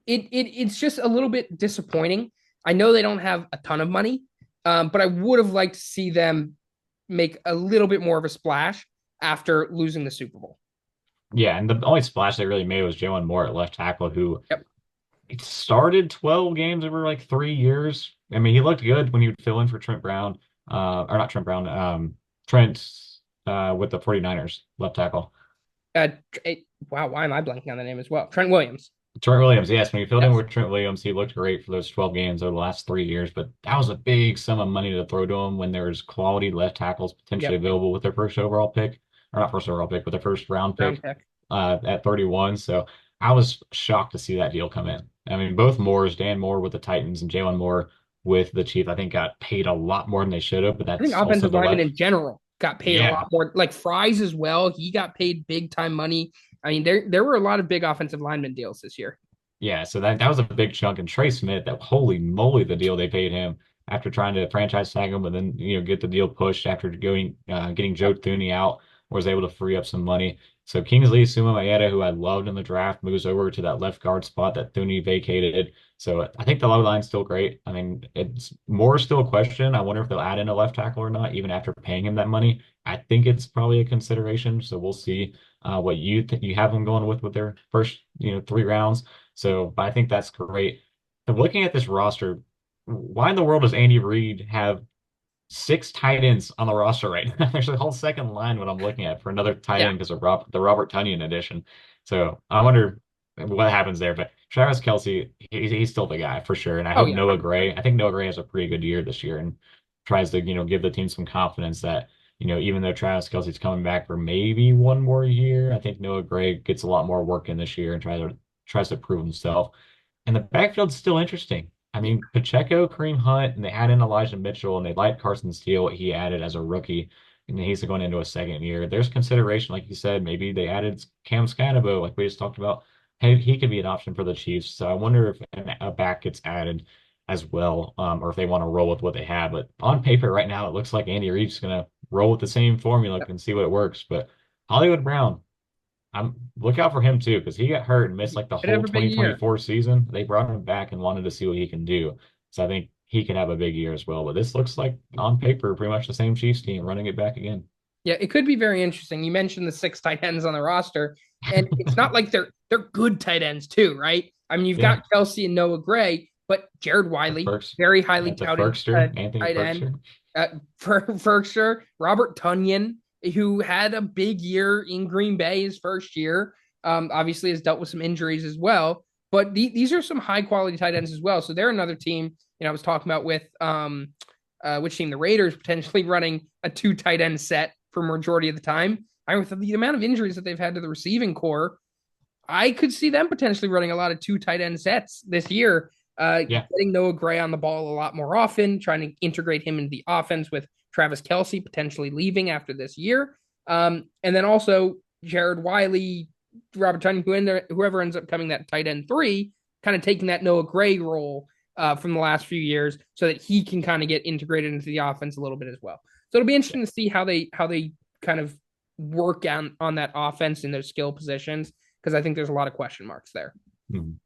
It's just a little bit disappointing. I know they don't have a ton of money, but I would have liked to see them make a little bit more of a splash after losing the Super Bowl. Yeah, and the only splash they really made was Jalen Moore at left tackle, who Yep. started 12 games over like 3 years. He looked good when he would fill in for Trent Brown, or not Trent Brown, Trent with the 49ers left tackle. Uh, wow, why am I blanking on the name as well? Trent Williams. Trent Williams, yes, when he filled in Yes. with Trent Williams, he looked great for those 12 games over the last 3 years. But that was a big sum of money to throw to him when there's quality left tackles potentially Yep. available with their first overall pick, or not first overall pick, but their first round Round pick pick. at 31. So I was shocked to see that deal come in. Both Moores, Dan Moore with the Titans and Jalen Moore with the Chiefs, I think got paid a lot more than they should have, but I think that's also offensive the linemen left. in general got paid a Yeah. lot more. Like Fries as well. He got paid big time money. There were a lot of big offensive lineman deals this year. Yeah, so that was a big chunk. And Trey Smith, that holy moly, the deal they paid him after trying to franchise tag him, and then get the deal pushed after getting Joe Thuney out, was able to free up some money. So Kingsley Sumamayeta, who I loved in the draft, moves over to that left guard spot that Thuney vacated. So I think the low line's still great. I mean, it's more still a question. I wonder if they'll add in a left tackle or not, even after paying him that money. I think it's probably a consideration. So we'll see what you have them going with their first 3 rounds. So, but I think that's great. And looking at this roster, why in the world does Andy Reid have 6 tight ends on the roster right now? There's a whole second line what I'm looking at for another tight Yeah. end because of the Robert Tonyan edition. So I wonder what happens there. But Travis Kelce, he's still the guy for sure. And I Oh hope yeah. Noah Gray, I think Noah Gray has a pretty good year this year and tries to, give the team some confidence that, even though Travis Kelce's coming back for maybe one more year, I think Noah Gray gets a lot more work in this year and tries to prove himself. And the backfield's still interesting. I Yeah. mean, Pacheco, Kareem Hunt, and they add in Elijah Mitchell, and they like Carson Steele, what he added as a rookie, and he's going into a second year. There's consideration, like you said, maybe they added Cam Scannabo, like we just talked about. Hey, he could be an option for the Chiefs. So I wonder if a back gets added as well, or if they want to roll with what they have. But on paper right now, it looks like Andy Reid's going to roll with the same formula Yep. and see what works. But Hollywood Brown, I'm look out for him too because he got hurt and missed like the Could whole have a big year. 2024 season. They brought him back and wanted to see what he can do. So I think he can have a big year as well. But this looks like on paper pretty much the same Chiefs team running it back again. Yeah, it could be very interesting. You mentioned the 6 tight ends on the roster, and it's not like they're good tight ends too, right? I mean, you've Yeah, got Kelsey and Noah Gray, but Jared Wiley, Firks. very highly That's a touted Firkster, Anthony tight end. Firkster. Ferkser, Robert Tunyon, who had a big year in Green Bay his first year, obviously has dealt with some injuries as well. But these are some high quality tight ends as well. So they're another team. I was talking about with which team, the Raiders, potentially running a 2 tight end set for majority of the time. I mean, with the amount of injuries that they've had to the receiving core, I could see them potentially running a lot of 2 tight end sets this year, Yeah, getting Noah Gray on the ball a lot more often, trying to integrate him into the offense with Travis Kelce potentially leaving after this year. And then also Jared Wiley, Robert Tunyon, whoever ends up coming that tight end 3, kind of taking that Noah Gray role from the last few years so that he can kind of get integrated into the offense a little bit as well. So it'll be yeah. interesting to see how they kind of work on that offense in those skill positions because I think there's a lot of question marks there. Mhm.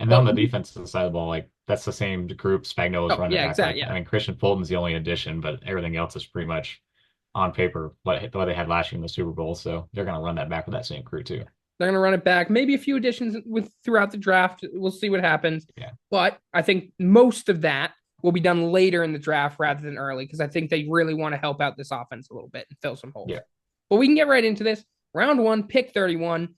And then on But the defensive side of the ball, like that's the same group. Spagnuolo's oh running yeah, back. exactly. Like Yeah, I mean, Christian Fulton's the only addition, but everything else is pretty much on paper what they had last year in the Super Bowl. So they're going to run that back with that same crew too. they're going to run it back. Maybe a few additions with throughout the draft. We'll see what happens. Yeah. But I think most of that will be done later in the draft rather than early because I think they really want to help out this offense a little bit and fill some holes. Yeah. But we can get right into this. Round 1, pick 31.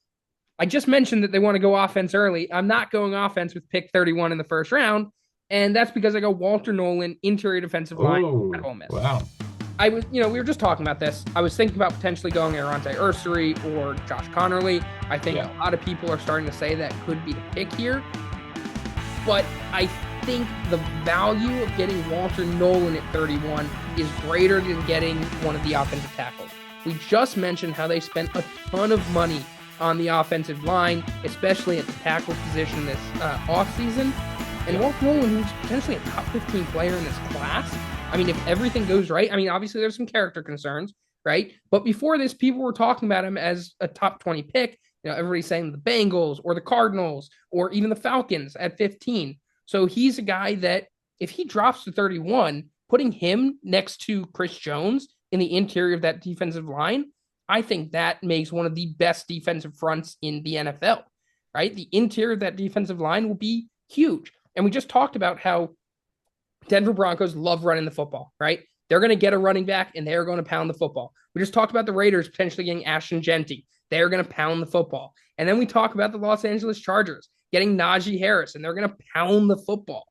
I just mentioned that they want to go offense early. I'm not going offense with pick 31 in the first round, and that's because I go Walter Nolan, interior defensive line at Oh, Ole Miss. wow. I was, we were just talking about this. I was thinking about potentially going Arante Ursary or Josh Connerly. I think Yeah. a lot of people are starting to say that could be the pick here. But I think the value of getting Walter Nolan at 31 is greater than getting one of the offensive tackles. We just mentioned how they spent a ton of money on the offensive line, especially at the tackle position this offseason. And Walter Nolan, who's potentially a top 15 player in this class, I mean, if everything goes right, I mean, obviously there's some character concerns, right? But before this, people were talking about him as a top 20 pick. Everybody's saying the Bengals or the Cardinals or even the Falcons at 15. So he's a guy that if he drops to 31, putting him next to Chris Jones in the interior of that defensive line, I think that makes one of the best defensive fronts in the NFL, right? The interior of that defensive line will be huge. And we just talked about how Denver Broncos love running the football, right? They're going to get a running back and they're going to pound the football. We just talked about the Raiders potentially getting Ashton Genty. They're going to pound the football. And then we talk about the Los Angeles Chargers getting Najee Harris and they're going to pound the football.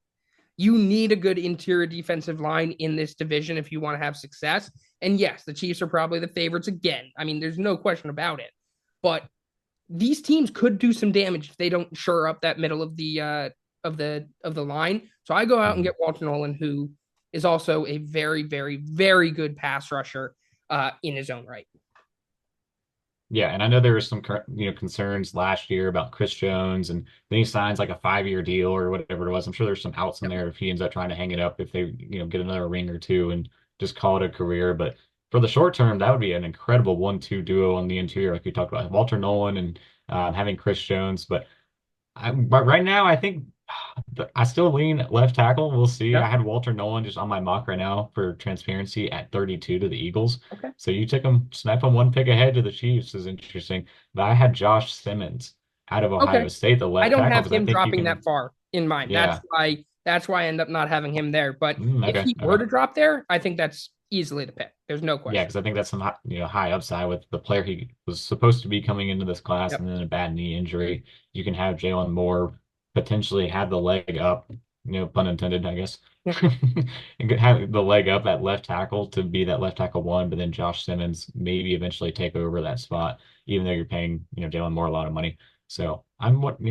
You need a good interior defensive line in this division if you want to have success. And yes, the Chiefs are probably the favorites again. I mean, there's no question about it. But these teams could do some damage if they don't shore up that middle of the line. So I go out and Mhm. get Walter Nolan, who is also a very, very, very good pass rusher in his own right. Yeah, and I know there were some concerns last year about Chris Jones, and then he signs like a 5-year deal or whatever it was. I'm sure there's some outs in Yep. there if he ends up trying to hang it up if they get another ring or two and just call it a career. But for the short term, that would be an incredible 1-2 duo on the interior, like we talked about Walter Nolan and having Chris Jones. But right now, I think I still lean left tackle. We'll see. I Yep. had Walter Nolan just on my mock right now for transparency at 32 to the Eagles. Okay. So you took him, snap him one pick ahead to the Chiefs is interesting. But I had Josh Simmons out of Okay. Ohio State, the I left don't tackle, have because I him think you dropping that can. far in mind. Yeah. That's why I end up not having him there. But if Okay. he were Okay. to drop there, I think that's easily the pick. There's no Yeah, question. because I think that's some high upside with the player he was supposed to be coming into this class, Yep. and then a bad knee injury. You can have Jalen Moore potentially have the leg up, pun intended, I guess, Yep. and have the leg up at left tackle to be that left tackle one, but then Josh Simmons maybe eventually take over that spot, even though you're paying Jalen Moore a lot of money. So I'm what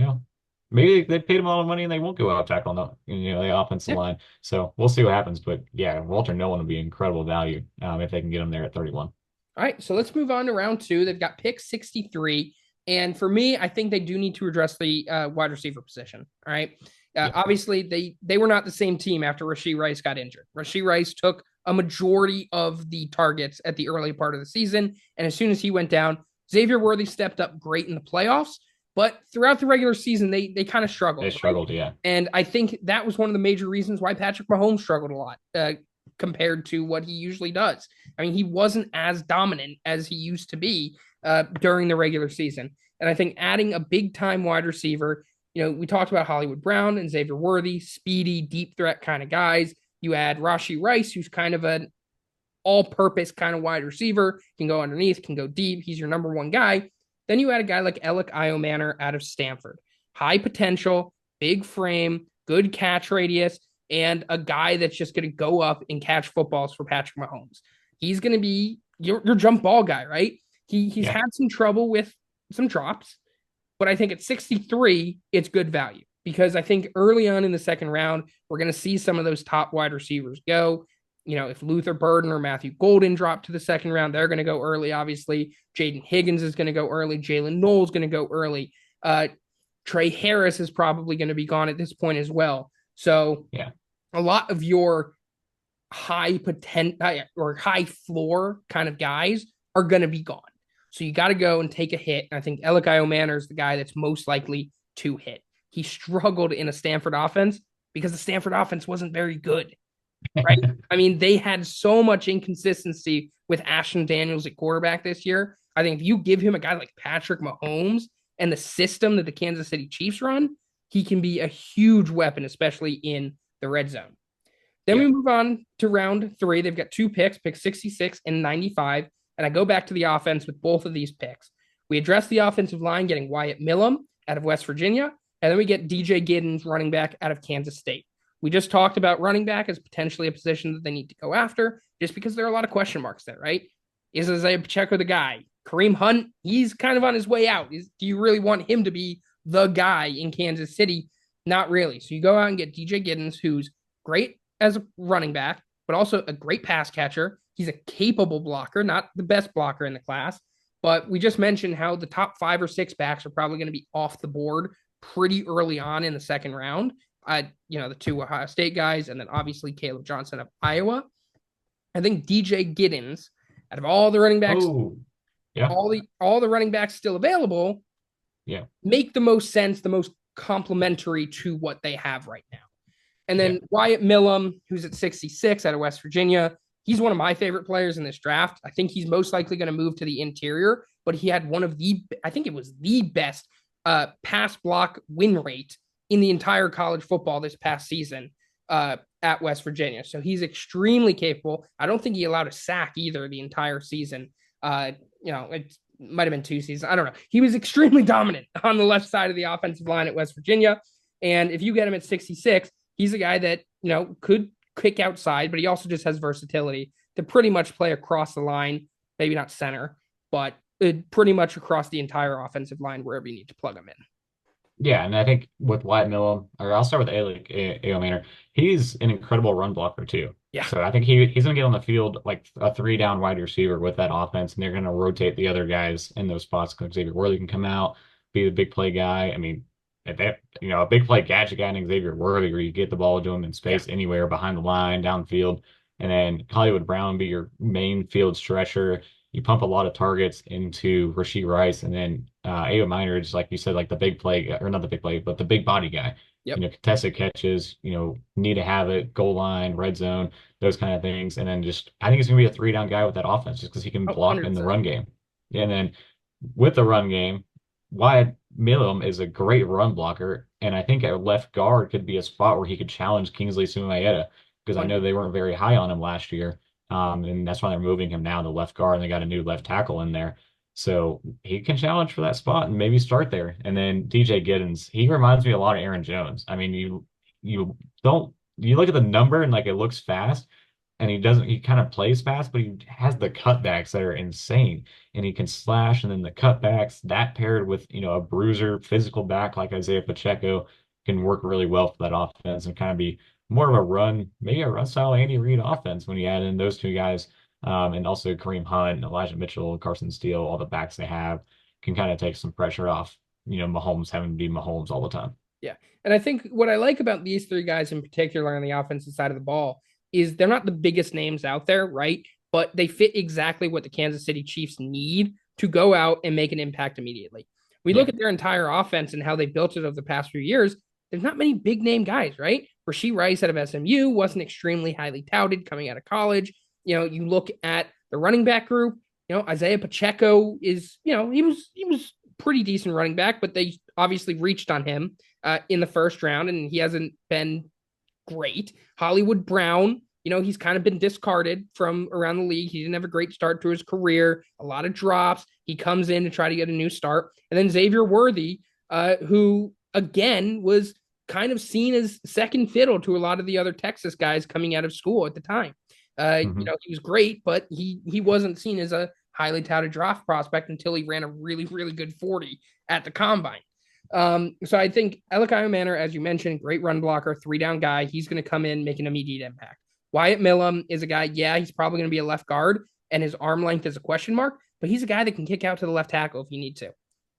maybe they paid him a lot of money and they won't go out tackle on the offensive Yep. line. So we'll see what happens. But yeah, Walter Nolan would be incredible value if they can get him there at 31. All right, so let's move on to round two. They've got pick 63. And for me, I think they do need to address the wide receiver position. All right. Yeah, Obviously, they were not the same team after Rashee Rice got injured. Rashee Rice took a majority of the targets at the early part of the season. And as soon as he went down, Xavier Worthy stepped up great in the playoffs. But throughout the regular season, they kind of they struggled, right? struggled. Yeah, And I think that was one of the major reasons why Patrick Mahomes struggled a lot compared to what he usually does. I mean, he wasn't as dominant as he used to be during the regular season. And I think adding a big time wide receiver, we talked about Hollywood Brown and Xavier Worthy, speedy, deep threat kind of guys. You add Rashee Rice, who's kind of an all purpose kind of wide receiver, can go underneath, can go deep. He's your number one guy. Then you add a guy like Alec Iomanner out of Stanford. High potential, big frame, good catch radius, and a guy that's just going to go up and catch footballs for Patrick Mahomes. He's going to be your jump ball guy, right? He's yeah, had some trouble with some drops, but I think at 63, it's good value because I think early on in the second round, we're going to see some of those top wide receivers go. If Luther Burden or Matthew Golden drop to the second round, they're going to go early. Obviously, Jaden Higgins is going to go early. Jalen Knowles is going to go early. Trey Harris is probably going to be gone at this point as well. So yeah. a lot of your high potential or high floor kind of guys are going to be gone. So you got to go and take a hit. And I think Elikai Manor is the guy that's most likely to hit. He struggled in a Stanford offense because the Stanford offense wasn't very good, right? I mean, they had so much inconsistency with Ashton Daniels at quarterback this year. I think if you give him a guy like Patrick Mahomes and the system that the Kansas City Chiefs run, he can be a huge weapon, especially in the red zone. Then Yeah. we move on to round three. They've got two picks, pick 66 and 95. And I go back to the offense with both of these picks. We address the offensive line, getting Wyatt Millam out of West Virginia. And then we get DJ Giddens, running back out of Kansas State. We just talked about running back as potentially a position that they need to go after, just because there are a lot of question marks there, right? Is Isaiah Pacheco the guy? Kareem Hunt, he's kind of on his way out. Do you really want him to be the guy in Kansas City? Not really. So you go out and get DJ Giddens, who's great as a running back, but also a great pass catcher. He's a capable blocker, not the best blocker in the class. But we just mentioned how the top 5 or 6 backs are probably going to be off the board pretty early on in the second round. The 2 Ohio State guys, and then obviously Caleb Johnson of Iowa. I think DJ Giddens, out of all the running backs, Oh, yeah, all the running backs still available, yeah, make the most sense, the most complementary to what they have right now. And yeah. then Wyatt Millam, who's at 66 out of West Virginia. He's one of my favorite players in this draft. I think he's most likely going to move to the interior, but he had I think it was the best pass block win rate in the entire college football this past season at West Virginia. So he's extremely capable. I don't think he allowed a sack either the entire season. It might have been 2 seasons. I don't know. He was extremely dominant on the left side of the offensive line at West Virginia. And if you get him at 66, he's a guy that, could kick outside, but he also just has versatility to pretty much play across the line, maybe not center, but pretty much across the entire offensive line wherever you need to plug him in. Yeah, and I think with Wyatt Millum, or I'll start with A.O. Manor. He's an incredible run blocker too. Yeah, So I think he's gonna get on the field like a three down wide receiver with that offense, and they're gonna rotate the other guys in those spots because Xavier Worthy can come out, be the big play guy. I mean, if that a big play gadget guy named Xavier Worthy, where you get the ball to him in yeah, space anywhere behind the line, downfield, and then Hollywood Brown be your main field stretcher. You pump a lot of targets into Rashee Rice, and then A.O. Minor is like you said, like the big play, or not the big play, but the big body guy. yep, Contested catches, need to have it, goal line, red zone, those kind of things. And then just, I think he's going to be a three down guy with that offense just because he can oh, block in the 100%. run game. And then with the run game, Wyatt Millum is a great run blocker. And I think at left guard could be a spot where he could challenge Kingsley Sumayeda because I know they 100%. weren't very high on him last year. And that's why they're moving him now to left guard and they got a new left tackle in there. So he can challenge for that spot and maybe start there. And then DJ Giddens, he reminds me a lot of Aaron Jones. I mean, you don't you look at the number and like it looks fast, and he kind of plays fast, but he has the cutbacks that are insane. And he can slash, and then the cutbacks that paired with, a bruiser, physical back like Isaiah Pacheco can work really well for that offense and kind of be more of a run, maybe a run style Andy Reid offense when you add in those two guys. And also Kareem Hunt, Elijah Mitchell, Carson Steele, all the backs they have can kind of take some pressure off, Mahomes having to be Mahomes all the time. Yeah. And I think what I like about these three guys in particular on the offensive side of the ball is they're not the biggest names out there, right? But they fit exactly what the Kansas City Chiefs need to go out and make an impact immediately. We look Yeah. at their entire offense and how they built it over the past few years. There's not many big name guys, right? Rashee Rice out of SMU wasn't extremely highly touted coming out of college. You look at the running back group. Isaiah Pacheco is, he was pretty decent running back, but they obviously reached on him in the first round, and he hasn't been great. Hollywood Brown, he's kind of been discarded from around the league. He didn't have a great start to his career, a lot of drops. He comes in to try to get a new start. And then Xavier Worthy, who again was kind of seen as second fiddle to a lot of the other Texas guys coming out of school at the time. Hmm. He was great, but he wasn't seen as a highly touted draft prospect until he ran a really, really good 40 at the combine. So I think Elikiah Manor, as you mentioned, great run blocker, three down guy. He's going to come in, make an immediate impact. Wyatt Millum is a guy, yeah, he's probably going to be a left guard, and his arm length is a question mark, but he's a guy that can kick out to the left tackle if you need to.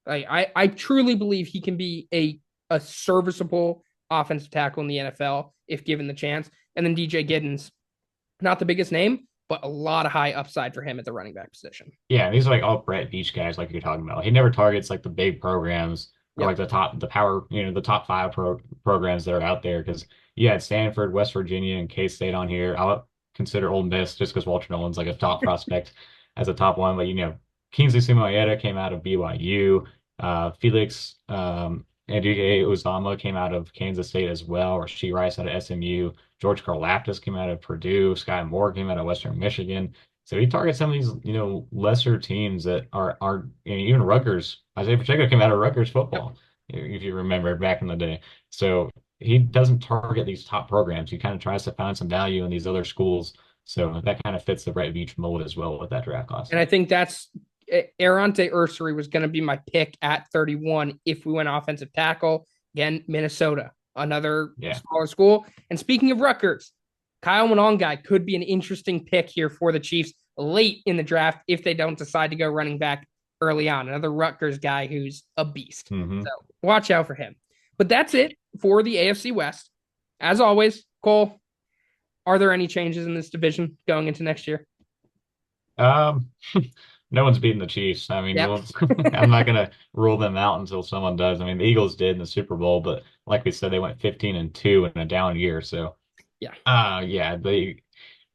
I truly believe he can be a serviceable offensive tackle in the NFL if given the chance. And then DJ Giddens, not the biggest name, but a lot of high upside for him at the running back position. Yeah, these are like all Brett Beach guys, like you're talking about. He never targets like the big programs or Yep. like the power, the top five programs that are out there. Because you had Stanford, West Virginia, and K State on here. I would consider Ole Miss just because Walter Nolan's like a top prospect as a top one. But Kingsley Sumayeda came out of BYU. Felix Anduke Uzama came out of Kansas State as well. Rashee Rice out of SMU. George Karlaftis came out of Purdue. Sky Moore came out of Western Michigan. So he targets some of these, lesser teams that are even Rutgers. Isaiah Pacheco came out of Rutgers Yep. football, if you remember back in the day. So he doesn't target these top programs. He kind of tries to find some value in these other schools. So that kind of fits the Brett Veach mold as well with that draft class. And I think that's Arante Ursary was going to be my pick at 31 if we went offensive tackle. Again, Minnesota, another Yeah. smaller school. And speaking of Rutgers, Kyle Monongai could be an interesting pick here for the Chiefs late in the draft if they don't decide to go running back early on. Another Rutgers guy who's a beast. Hmm. So watch out for him. But that's it for the AFC West. As always, Cole, are there any changes in this division going into next year? Um, no one's beating the Chiefs. I mean, Yep. I'm not gonna rule them out until someone does. I mean, the Eagles did in the Super Bowl, but like we said, they went 15-2 in a down year. So, Yeah. yeah, the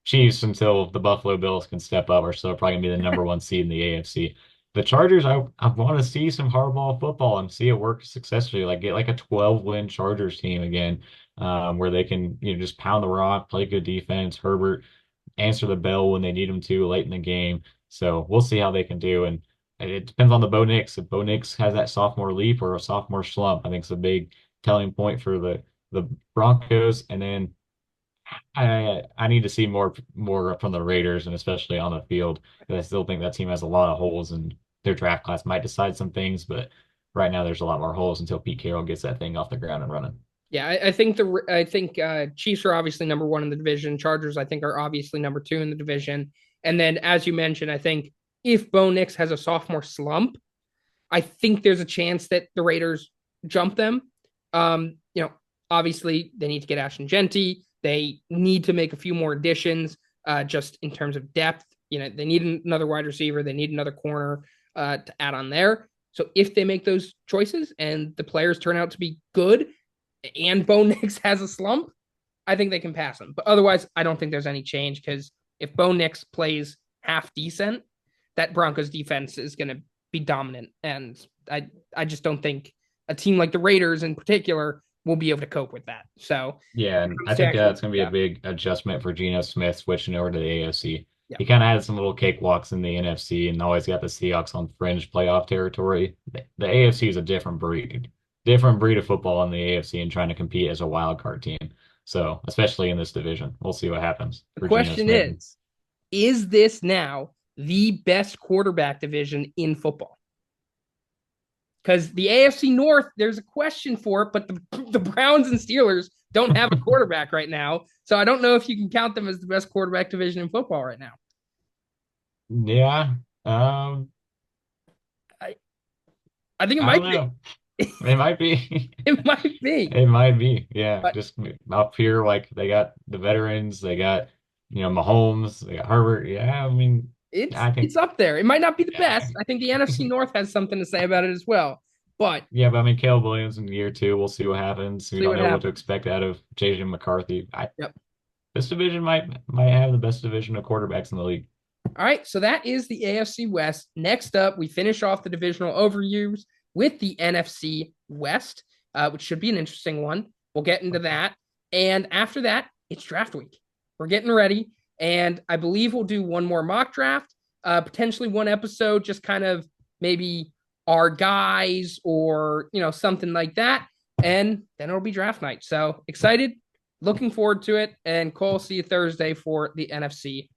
Chiefs until the Buffalo Bills can step up are still probably gonna be the number one seed in the AFC. The Chargers, I want to see some hardball football and see it work successfully. Like get like a 12-win Chargers team again, where they can just pound the rock, play good defense. Herbert answer the bell when they need them to late in the game. So we'll see how they can do. And it depends on the Bo Nix. If Bo Nix has that sophomore leap or a sophomore slump, I think it's a big telling point for the Broncos. And then I need to see more from the Raiders and especially on the field because I still think that team has a lot of holes and their draft class might decide some things, but right now there's a lot more holes until Pete Carroll gets that thing off the ground and running. Yeah, I think Chiefs are obviously number one in the division. Chargers, I think, are obviously number two in the division. And then, as you mentioned, I think if Bo Nix has a sophomore slump, I think there's a chance that the Raiders jump them. You know, obviously they need to get Ashton Genty. They need to make a few more additions, just in terms of depth. You know, they need another wide receiver. They need another corner to add on there. So if they make those choices and the players turn out to be good, and Bo Nix has a slump, I think they can pass him. But otherwise, I don't think there's any change because if Bo Nix plays half decent, that Broncos defense is going to be dominant. And I just don't think a team like the Raiders in particular will be able to cope with that. So Yeah, and I think actually, that's going to be a big adjustment for Geno Smith switching over to the AFC. yeah, He kind of had some little cakewalks in the NFC and always got the Seahawks on fringe playoff territory. The AFC is a different breed of football in the AFC and trying to compete as a wild card team. So, especially in this division, we'll see what happens the for Geno question Smith. is this now the best quarterback division in football? Because the AFC North, there's a question for it, but the Browns and Steelers don't have a quarterback right now. So I don't know if you can count them as the best quarterback division in football right now. Yeah, um, I, I think it I don't might be. know. It might be. It might be. It might be. Yeah, But just up here, like they got the veterans, they got Mahomes, they got Herbert. Yeah, I mean, I think it's up there. It might not be the yeah, best. I think the NFC North has something to say about it as well. But yeah, but I mean, Caleb Williams in year two, we'll see what happens. We see don't what know what to happens. expect out of JJ McCarthy. Yep. This division might have the best division of quarterbacks in the league. All right. So that is the AFC West. Next up, we finish off the divisional overviews with the NFC West, which should be an interesting one. We'll get into that. And after that, it's draft week. We're getting ready. And I believe we'll do one more mock draft, potentially one episode, just kind of maybe our guys or, something like that. And then it'll be draft night. So excited, looking forward to it. And Kole, see you Thursday for the NFC